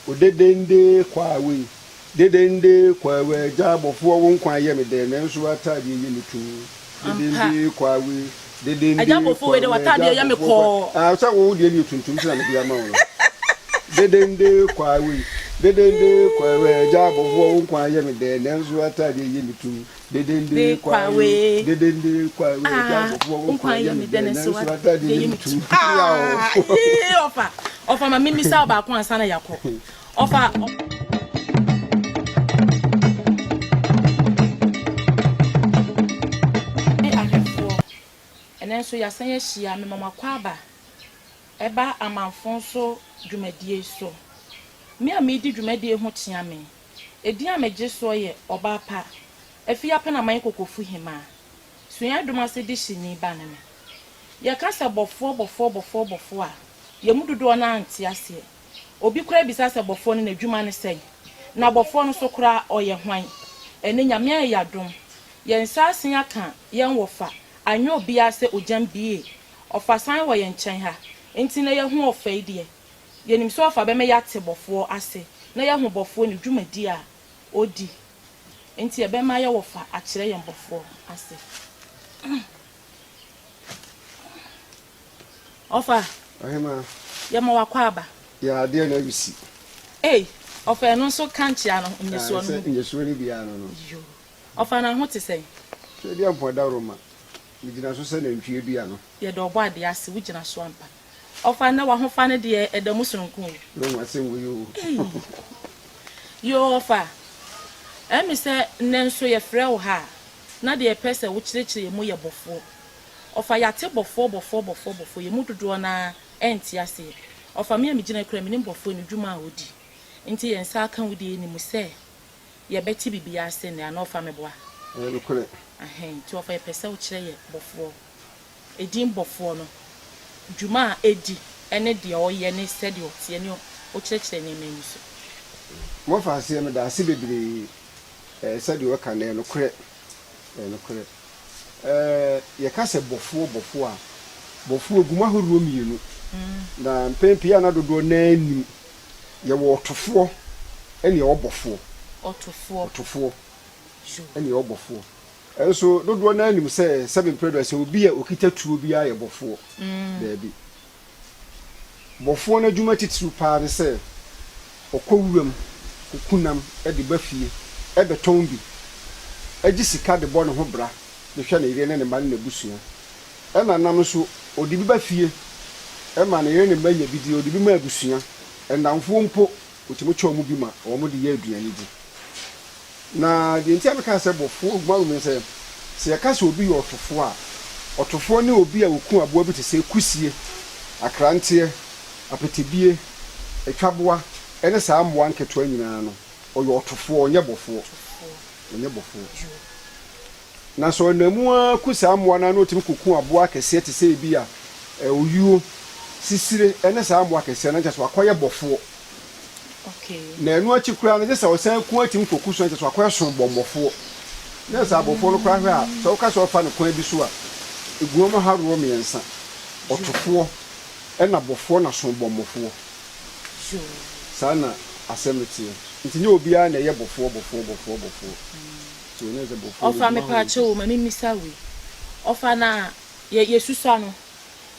Odedende kwawe. Dedende kwawe jabofo wo nkwan ye me de nanso atade ye ni tu. Dedende kwawe. Dedende. Ajabofo we de watade ye me ko. Sa wo de ni tuntum sina me bia ma wo. Dedende kwawe. Dedende kwawe jabofo wo nkwan ye me de nanso atade ye ni tu. Dedende kwawe. Dedende kwawe jabofo wo nkwan ye me de nanso atade ye ni tu. Ofa ma mimi sa ba ko ansa na yakọ. Ofa enenso ya san ya hia me mama kwaba eba amanfonso dwumadie so me a me di dwumadie ho tia me edi amegye so ye oba pa afia pa na man kokofu hima suya dwuma se di shini ba na me ya kasa bofo a ye mudodo na ante ase obi kura bisa se bofo ne dwuma ne sen na bofo no so kura oye hwan ene nyame ya dum ye nsasen aka ye nwofa anyo obi ase ojambie ofasan wo ye nchen ha enti na ye hu ofa ide ye nim so ofa be me ya te bofo ase na ye hu bofo ne dwumadi a odi enti ye be ma ye wofa a kire ye bofo ase ofa ahema ye ma wakwa aba ya de na bisi ofa no so kanchia no nyeso no nyeso ni bia no yo ofa na ho te sei so dia mpoda roma Nigina so se na ntwie dua no. Ye do obo ade ase wugina so ampa. Ofa na wa ho fa ne de edamu sonko. No asem wo yo. Yo ofa. Emi se nenso ye frɛ wo ha. Na de pese wo kirekire mu ye bofo. Ofa ya te bofo ye mu dodo na enti ase. Ofa me amigina kura me ne bofo ne dwuma a odi. Enti ye nsa aka wodi ni mu se ye beti bibia ase ne ana ofa meboa. No kole. Ti ofa ye pese wo kire ye bofo. Edin bofo no. Dwuma edi ene de oye ne sedi otie ne o kirekire ne mani so. Mo fa ase me da ase bebre sedi o kan no kore. No kore. Ye ka se bofo a bofo guma horuo mienu. Na mpempia na dodo na anim ye wo otofo ene ye obofo. Otofo. Ene ye obofo. So dodo na anim se 7 predo se obi a okita tuo bi a ye bofo. Dabi. Bofo na dwuma titiru pa ne se okowuram kokunam e de bafie e beton bi agi sika de bɔ ne ho bra ne hwɛ ne yire ne ma ne busua e na nam so odi bi bafie e ma ne yire ne ma nya bi di odi bi ma busua e namfo mpo otimo chɔ mu bi ma o mo de ye aduane bi na de ntia me ka se bofo gwa mu se ya se obi yo otofo ne obi a oku aboa bi te se kusie akrantie apetebie etwaboa ene saa mmoa nketo anyina no oyo otofo onye bofo na so namu akusa mmoa na no otimi koku aboa kese te se bi a oyuo sisire ene saa mmoa kese na nchaso akoye bofo na enu achikura na jesa osan ku atim koku so nchaso akoye so bombofo na saa bofo no kra hwe a so ka so fa ne kwan bi so a eguoma ha ro miensa otofo ena bofo na so bombofo sana asemeti nti nye obi a na ye bofo so ne ze bofo ofa me pa che o ma mimi sawe ofa na ye susa no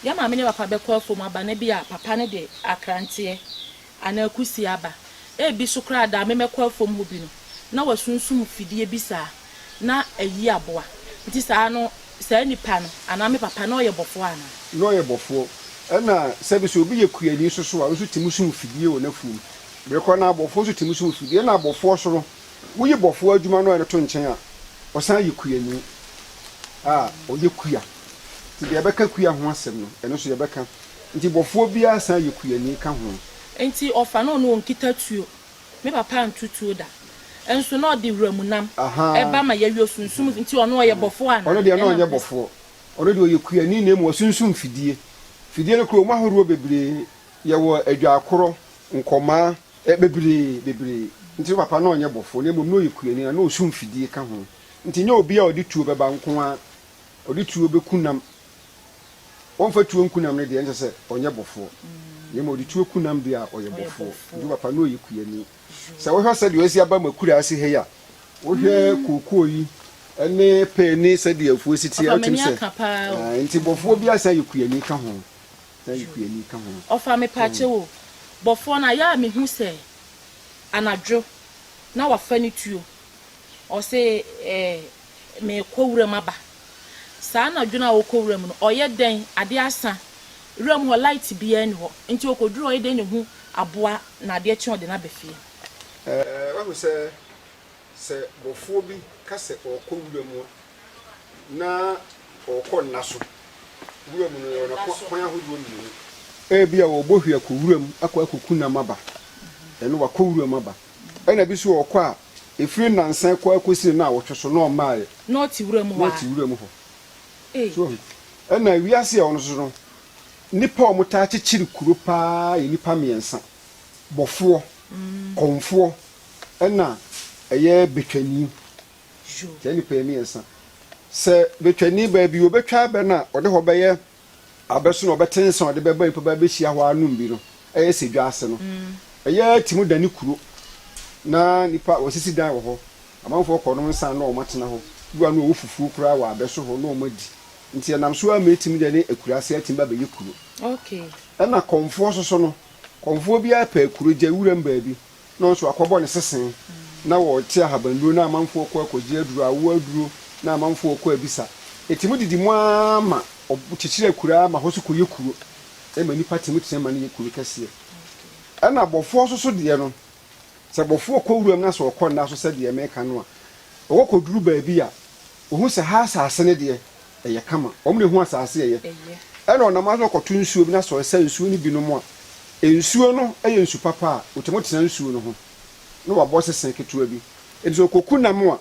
ya ma me ne papa be kwa fom aba na bi a papa ne de akrantie ana kusi aba e bi so kra da me kwa fom ho bi no na wasunsum fidie bi sa na ayi aboa nti sa no sa nipa no ana me papa na oye bofo ana no ye bofo na service obi ye kuani so so a so timusum fidie o na fum breko na abofo so timusum fidie na abofo so no wuyi bofo adwuma no to nchen a osan ye kuani oye kuya ti de beka kuya ho asem no eno so ye beka nti bofo bia san ye kuani ka ho enti ofa no no nkita tuo me papa ntutuo da enso no de wuramunam eba ma ye sunsum nti ono ye bofo ana ono de no onye bofo ono de oye kuani na emu sunsum fidie no kro ma horo bebre ye wo adwakoro nkoma bebre nti papa na onye bofo na emu no ye kuani na osum fidie ka ho nti nya obi a odi tuo beba nko a odi tuo bekunam won fa tuo nkunam ne de nse se onye bofo ye mo di tuo kunam dia oye bofo di papa no yekuyani se wo hwa se de osi aba makura ase he ya wo hwe kokoo yi ene pe ni se de afuo siti ya tim se nti bofo bi asa yekuyani ka ho sa yekuyani ka ho ofa me pache wo bofo na ya me hu se anadwo na wafa ni tuo o se me kowura maba sa anadwo na wo kowura mu no oye den ade asa ram ho light bia ni ho nti okoduru oye den ne hu aboa na ade chi ode na befie wa ho se bofo bi ka se okowura mu na okonna so wura mu no na kwan ahodo mi bia wo bohua kowura mu akwa akokuna maba eno wa kowura maba ena bi so okọ a efiri nansan kwa akosi na awotweso no maaye no ti wura mu ho so ena wiase a ono so no nipa omota chichiri kuro pa ye nipa miensa bofo konfo ena eye betwani jo nipa miensa se betwani ba bi obetwa be na ode ho beye abeso no betensa ode beba nipa ba behia ho anum bi no eye sedwa ase no eye timu dani kuro na nipa osisi dan wo ho amanfo ko no nsan na o matena ho duwa no ofufu kura wa abeso ho no madi nti enam so ametim de ne akurase atimba be yekuro okay na konfo so no konfo bi apa akuro je wuram baabi no so akobo ne sesen na wo tie ahabanduro na amanfo ko akoje aduro awo aduro na amanfo ko abisa etimu didi mu ama obuchichire akura ma ho so ko yekuro ma nipa timu tiema ne yekuro kase na bofo so de no se bofo ko wuram na so okọ na so se de meka no a owo ko duru baabi a ohu se ha asase ne de eye kama omre hu asase eye ena ona ma so ko tu nsuo bi na so se nsuo ni bi no mo a nsuo no eye nsu papa a otemo tena nsuo no ho no wa bo sesen ketua bi enso kokuna mo a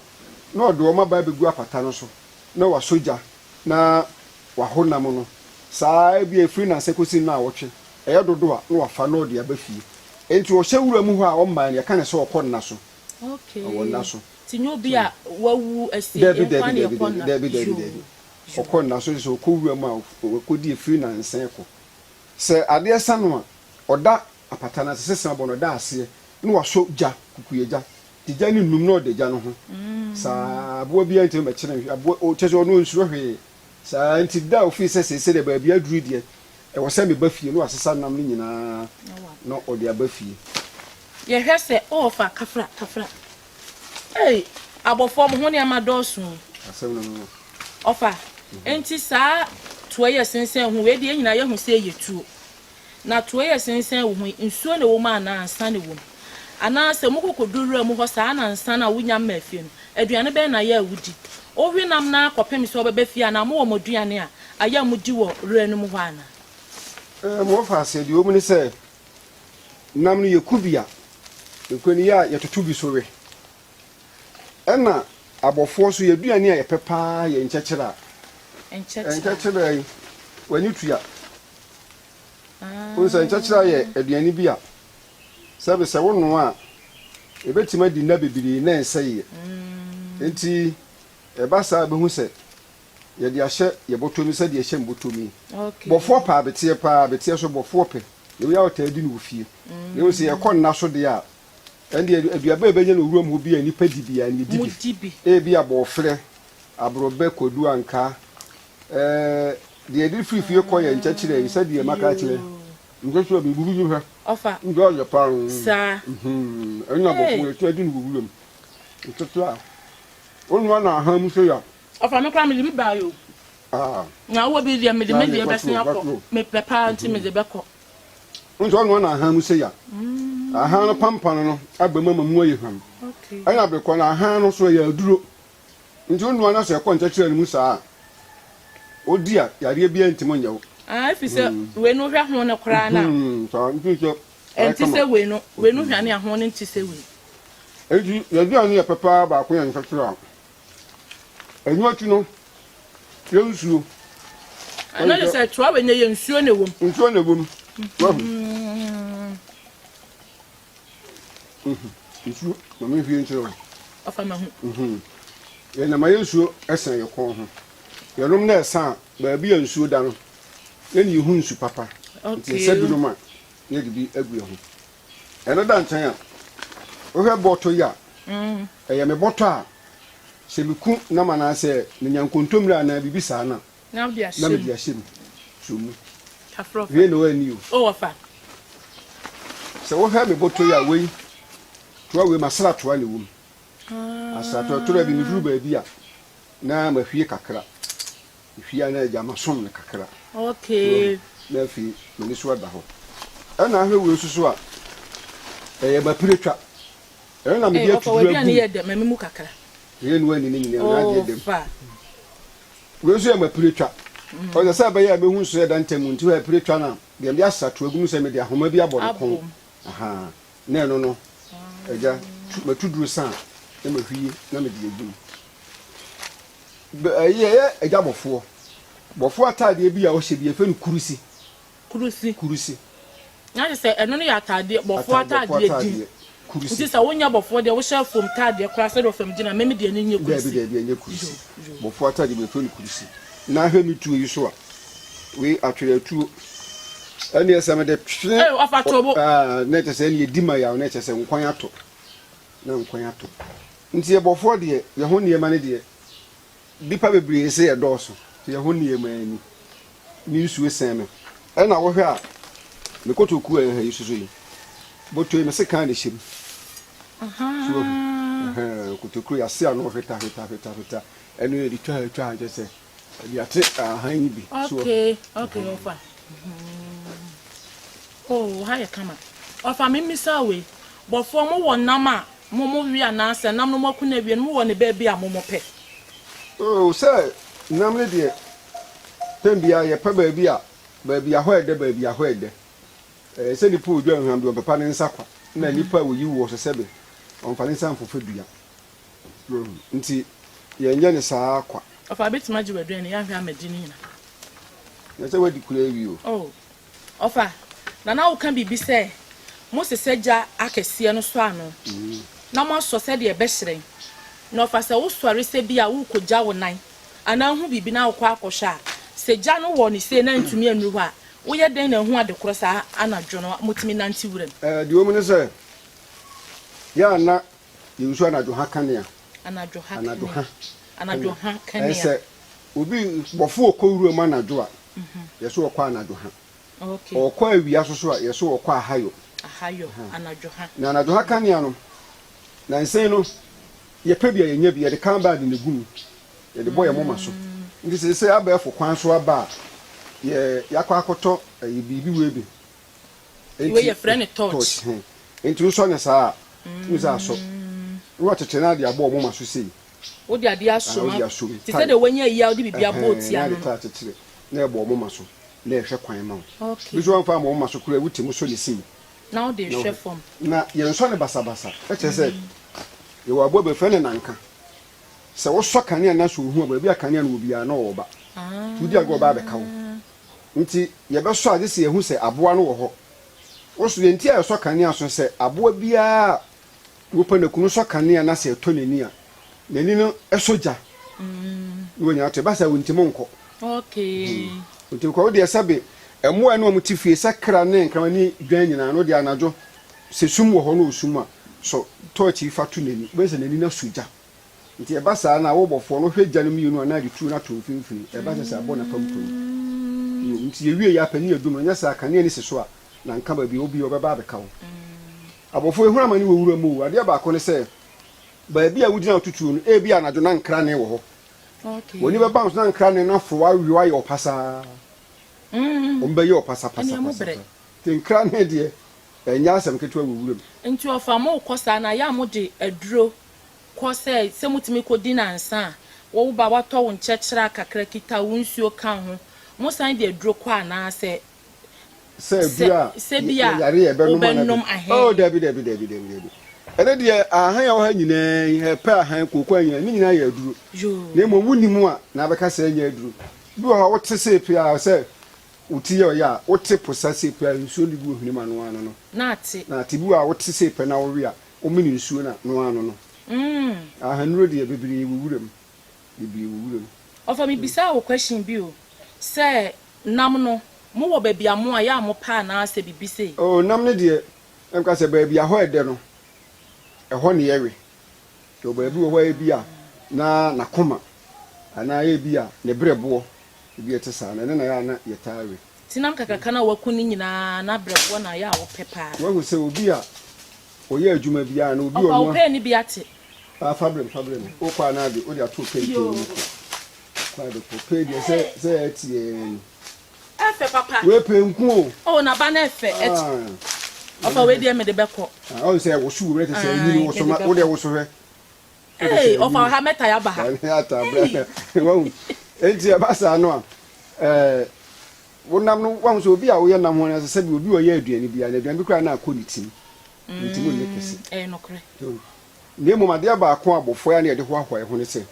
na odo ma ba begu apata no so na wa soja na wa honam no saa bi efiri na sekosi na awotwe eye dodo a na wa fa no de abafie enti o hye wura mu ho a o man ya kan se okọ na so okay o na so tinyo bi a wawu ase enfan e kọ na Debi okọ na so so ko wura mu a okodi efiri na nsen ko se ade esa no a oda apata na sesen bo no da ase na wa so ja kukuye ja tija ni num no de ja no ho sa abo bi ante me kire abo o chezo no nsuro hwe sa nti da office se de ba bi aduru de e wo se me ba fie no asesa nam ni nyina no ode aba fie ye hwe se ofa kafra abofo mo ho ne amadosu asem no ofa enti sa toye sensen hu we de nyina ye hu se yetuo na toye sensen wo hu nsuo ne wo ma na ansa ne wo ana se mo kokoduru mu ho sa na ansa na wunya mafie no aduane be na ye awudi o hwe nam na akopem se obebe fie na mo wo moduane a aya mudi wo renu mu ho ana mo fa se di o mu ni se nam no yekubia ekoni ya yetotu bi so we ena abofo so yeduane a yepepa ye nchechera enchechera wani tuya o se nchechera ye aduane bi a sabe se wono a ebetima di na bebiri na enseye enti ebasa be hu se ye di ahye ye botomi se di ahye mbotomi bofo pa betie so bofo pe ye ya otadi no fie ye o se ye kon na so de a endi aduaba ebenye no wuram ho bi ani padi bi ani dibi bi abofre abrobe kodu anka de edi fifie koye nchechire yi se de maka chire nchechire bi bubu ha ofa ndo ya paru sa enya bofo etu adi no wuram nchetu a onu na aha mu so ya ofa me kwa me bi ba yo na wo bi dia me de besin akọ me prepare nti me de beko nso onu na aha mu so ya aha no pampan no agbama mu ayi hwam okay anya bekọ na aha no so ya aduro nti onu na so ekọ nchechire mu saa odi a yare bia ntimo nyawo if se we no hwa ho ne kra na so nti so enti se we no hwa ne ho ne nti se we eji yadu anu ya papa ba ko yan nchechire a enyo ti no ye nsuo ana le se twa we ne ye nsuo ne wom nsuo mama fie nchiro ofa ma hu ye na ma nsuo esen ye kon ho ye rum na esa ba bi nsuo da no ye ni hu nsu papa okay se bi no ma ne de bi agu ho eno da ntan a wo hwe botto ya eye me botto a se meku na mana se ne nyankontomra na bibi saa na na dia shim sumu afro we no ani o wafa se wo hwe me botto ya we to we masra to ale wum asato to bi mifuru ba bi a na mahwie kakra hwia na ja masom ne kakra okay na fi meni so da ho ana hwe we susu a ba piretwa na me dia tudura bi na ye de mamimu kakra ye no ani ni na je dem we so ma piretwa o da sa ba ya be hu so da ntemu nti wa piretwa na de me asato agunu se me de ahoma bi abɔ ko aha na no no eja matuduru san na mahwie na me de agunu ye eja bofo atade bi a wo hye bi efe no kurusi na se eno no ya atade bofo atade di kurusi se wonya bofo de wo hye fom tade kora se do fam gina meme de enye kurusi de enye kurusi bofo atade bi efe no kurusi na hwe mi tu yi so a we atwere tu ani esame de twe afa tobo na te se ni edima ya na te se nkwan ato na nkwan ato nti e bofo de ye ho ne ma ne de bipa bebre se ye doso ye ho ne ma ani ni nsu esen no e na wo hwe a me kotoku e ha yisuso yi boto me se kan de shim kotoku ya se ano feta enu ye di twa je se ya te han bi so okay ofa oh ha ya kama ofa me misa we bofo mo wo nam a mo wi anase nam no maku na wi no mo wo ne ba bi a mo pe oh say nam ne de tembia ye pa ba bi a ho ede ba bi a ho ede se ni pu dwan ham do papa ne nsakwa na nipa wo yi wo so sebe on fa ne san fofo dua nti ye nya ne saa kwa ofa betima ji wadwan ne ya hwe amadi ni na na se wadi kura wi o oh ofa na wo kan bibi se mo seseja akese no so ano na mo so se de be hyeren na ofa se wo sori se bia wo koja wo nan ana hu bibi na wo kwa akosha seja no wo ni se na ntumi anu ho a wo ye den na hu ade koro sa anadwo no motimi nanti wuram di wo mu ne se ya na ye usu anadwo ha kanea anadwo ha kanea se obi bofo okowuru ma anadwo a ye so okwa anadwo ha okay okwa awia so a ye so okwa ahayo anadwo ha na anadwo ha kanea no na nsen no ye pa bia ye nya bia de kan ba de ne gum ye de boye moma so ndi se abefo kwan so aba ye yakwa akoto ye bibi webe we ye friend touch enti so ne sa uza so wo tete na de abo moma so sei wo de ade aso ti se de wanya yi a wo de bibia boat ya no na ta tete na ebo moma so na ehwe kwan ma okay bi so mfa moma so kura wuti mu so ne sei na wo de hwe form na ye nso ne basabasa e che se ye wa bo be friend na nka se wo so kanea na so hu ba bi akanea na obi a na wo ba tudi ago ba be ka wo nti ye be so ade se ye hu se aboa no wo ho wo so ye nti a so kanea so se aboa bia wo pa na kunu so kanea na se to nani a nani no esoja wo nya te ba sa wo ntimo nko okay nti ko wo de sabe emo eno mu ti fie sakra ne nkran ni dwan nyina no de anajo se sum wo ho no sum a so torch fa to nani be se nani na soja nti e ba sa na wo bofo no hwe gya no mi no na de tu na to mfimfini e ba se abo na pamtom nti ye wie ya pani adum nya sa kanea ni se so a na nka ba bi obi obeba be ka wo abofo ehura mani wo wura mu ade ba ko ne se ba bi a wudina otutu no e bi anajo na nkra ne wo ho okay woni be bounce na nkra ne na fo wa wiwa ye opasa ombe ye opasa pasa te nkra ne de enya asem ketu wo wura mu nti ofa mo kosa na ya mo de aduro ko se mutimi ko di na nsa wo ba wato wo nkyekira kakra kita wo nsuo kan ho mo san de aduro ko ana se bia yare ye be no ma oh debi ene de ahan ya wo ha nyina he pa ahan kokwa nyina ni nyina ya aduro na mo wunimu a na beka se nya aduro bi wo ha wo te se pia se uti ye ya wo te posa se pia nsuo di gu huni ma no ano no na ati bi wo te se pe na wo wi a o mini nsuo na no ano no ahanuro de bebiri wuwuram ofa mi bisa wo question bi o se nam no mo wo baabi amo a ya mo pa na ase bibi sei oh nam ne de em ka se baabi a ho ede no ho ne yewe to baabi wo ho bi a na koma ana ye bi a ne brebo bi ete sa na na ya na yetawe tinam kakaka na wakuni nyina na brebo na ya wo pepa wo hu se obi a oye adwuma bi a na obi o ono pe ni bi ate fabrem o kwa na de o de ato pente ni kwa de ko pe de se etie efe papa we pe nku o na ba na efe eti ofa we de me de beko o se wo su we te se ni wo so ma o de wo so hwe ofa ha meta ya ba ha ya ta bra wo enti e ba sa no a wonam no wan so obi a wo ye nam ho na se bi obi wo ye aduani bia na aduani kura na akọ ni tim ntimu ne kese no kre ne mo made ba akọ abofo ya na de ho ahwa ho ne se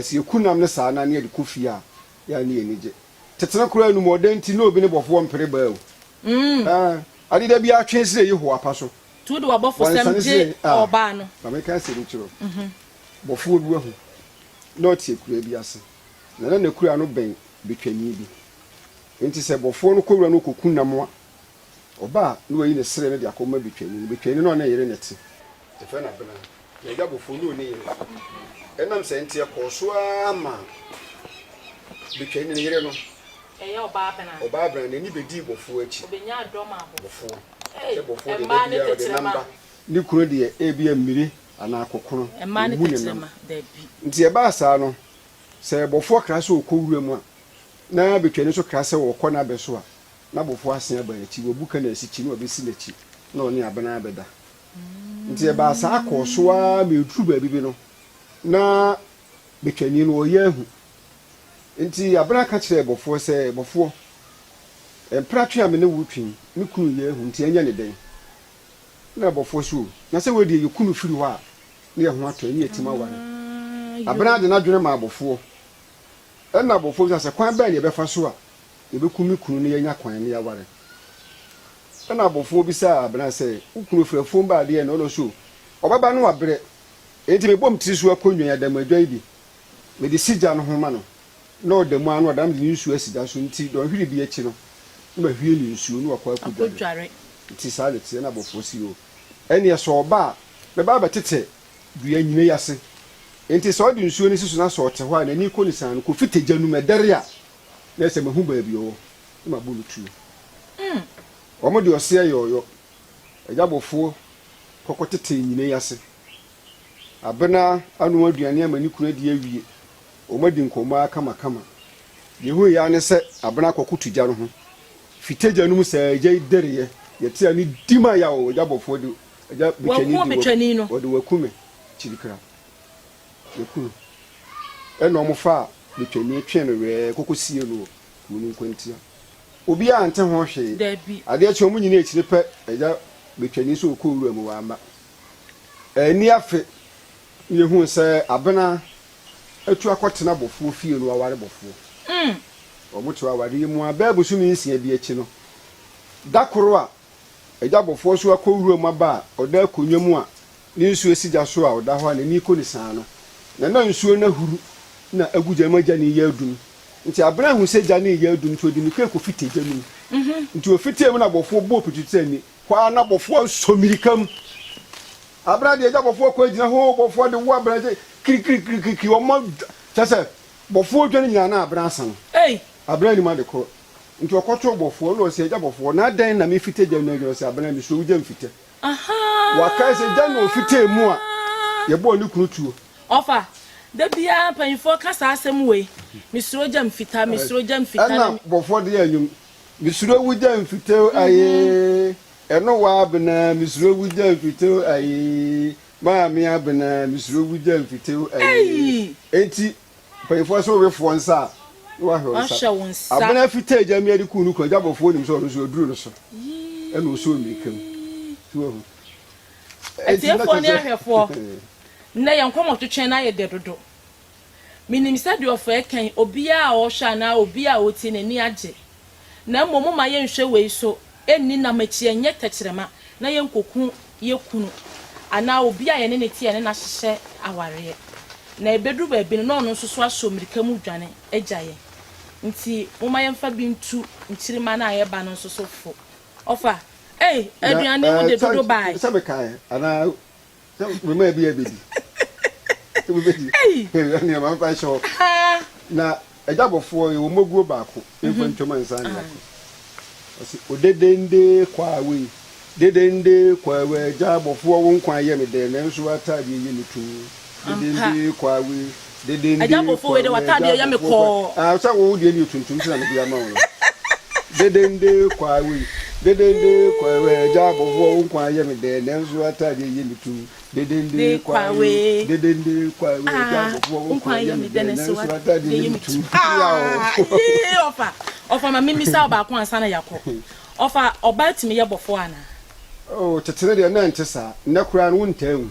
si ekunam ne saa na ne de kofi a ya ne enije tetena kura nu mo denti na obi ne bofo mpere ba o ade da bi atwe sire yi ho apa so tu de wabofo semje oba no ba me ka se ni chiro bofo du ahu na tie kura bi ase na na kura no ben betwani bi enti se bofo no kowura no kokunam a oba no yi ne sire ne de akoma betwani no na yere ne te te na bena ya ga bofo no ne yere enam se enti ekoso ama betwani ne yere no oba bena ne ni bedi bofo achi obenya adom abo bofo bofo de namba ni kuro de ebi amiri ana akokoro emma ne tetrema da bi nti e ba sa no se bofo kra so okowura mu a na betwani so kra se wo kɔ na be so a na bofo asen aba achi wo buka na asichi na obesi na chi na oni abana abeda nti e ba sa akɔso a me tru ba bi no na betwani no oye hu nti abana ka kire bofo se bofo empratwe a me ne wutwin me kunu ye hu nti anya ne den na bofo so na se we de ye kunu firi ho a ne ye ho ato ne etima wa abana de na dwene ma bofo na bofo sa se kwan ba ne be fa so a ye be kunu kunu ne nya kwan ne ya ware na bofo bi sa abana se ukunu frafo ba de ne lo so obaba no abre enti me bom tiri so akonwa ya dam adwa bi me de sija no ho ma no no demu anu adam de nsu asida so nti don hwiri bi echi no ma hwie ni nsu no akwa akudware nti sa le tie na bofo si o eni eso oba me ba betete dua nyine yase enti so de nsu ni siso na so ote ho a na ni ko ni san ko fite janu medere a na se mahu ba bi o ma bulu tu omo de ose ayoyo eja bofo kokotete nyine yase abena anu aduane amani kura di awie omadi nkoma kama yehu ya ne se abena kokutu gya no ho fiteja no mu se eja deriye yete ani dima ya o jabofo de eja betwani no o de wakume chirikra yakunu eno mo fa betwani twe no we kokosie no munu kwantia obi a ante ho hwe ade acho mu nyina echire pe eja betwani so okowura mu wa ma ani afe yehu se abena atu akotena bofo fie no aware bofo omutu aware mu ababu su mi nsia bi echi no dakoro a eja bofo so akowura mu aba oda akonwa mu a ni nsu esija so a oda ho a ni ko ni san no na nsuo na huru na agugya magya ni ya adum nti abena hu se gya ni ya adum to di ni ko fite gya nu nti o fite mu na bofo bo pitute ni kwa na bofo somirikam abena de eja bofo ko ejina ho bofo de wo abena kiri o mo chase bofo dwani nyina na abena san abena ni ma de ko nti okoto bofo lo se eja bofo na dan na me fite gya nu se abena mi so wugya mfite waka se gya no fite mu a ye bo ni kunu tuo ofa da bia panfo kasa asem we misuro gya mfita na bofo de anyum misuro wugya mfite aye eno wa abena misuro wugya mfite aye maami abena misuro wugya mfite aye enti panfo so we fo nsa wa hwonsa abena fite gya mi adi kunu ko gya bofo ni so so duru no so eno so mirikam tuo ho enti efo ni ahwefo na yankomo twetwe na ye dedodo minim sade of eken obi a o hwa na obi a oti nani age na mmom ma ye nhwe wei so enni na machi enye tekyerema na ye nkoku ye kunu ana obi a ye ne tie ne na hyehye aware na ebedu ba bi no no nso so aso mirika mu dwane agyaye nti moma yemfa bi ntu nchirima na ayeba no nso so fo ofa aduane wo de dodo bai se me kai ana we ma bi abedi we bedi ani ma fa show na ejabofo e wo moguo baako efo ntoma nsan ya osi odedende kwa we dedende kwa we ejabofo wo nkwan ye me de na nso atade ye me tu dedende kwa we dedende ejabofo we de watade ye me ko sa wo de ni tuntum sina me bia ma wo dedende kwa we dedende kwa we ejabofo wo nkwan ye me de na nso atade ye me tu dedende kwa we dedende kwa we ejabofo wo nkwan ye me de na nso atade ye me tu ofa ma mimi sa ba ko ansa na yakọ ofa oba timi ye bofo ana oh tetere de na ntesa na kura no nta hu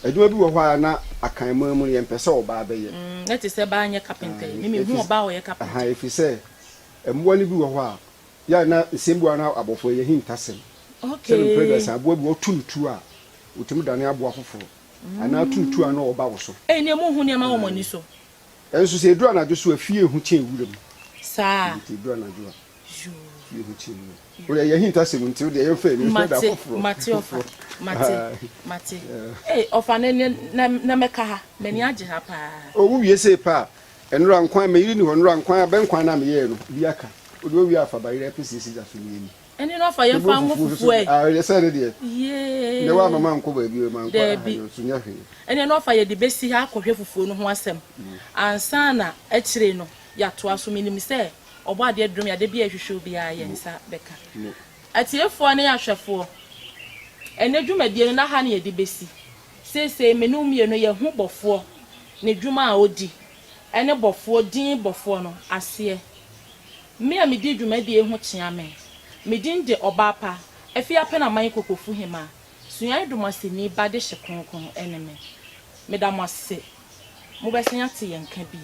aduma bi wo hwa na akan mamu ye mpese oba be ye na te se ba anye carpenter mimi hu oba o ye carpenter aha efi se embo ni bi wo hwa ya na sembu ana abofo ye hintasem okay se pregas abo bi otuntu a utimi dane abo afoforo ana tuntu ana oba wo so ne mu hu ne ma wo mani so enso se edu ana jo so afie hu chen wuram sa edu ana jo fie hu chen o ye hintasem nti o de ye fa ni da afoforo mate ofa ne na meka ha mani age ha pa o wu wie se pa enura nkwan me yiri ni honura nkwan abenkwan na me ye no bi aka o do wi afa ba yire pcc za so ni eni no fa ye fa ngo fufu ye se de de ye ne wa mama nko ba bi ma nko so nya hwe eni no fa ye de besi ha akohwe fufu no ho asem ansa na akire no ya to aso minim se obo ade drum ya de bi ahwehwe bi a ye nsa beka atiefo ne ya hwefo ene dwumadie na ha na ye de besi sese menum ye no ye hu bofo ne dwuma a odi ene bofo din bofo no ase me a me di dwumadie hu kya me din de obapa efi apena man kokofu hima suyan dumasini ba de hyekonkon eneme me da mo ase mo besenya te yenka bi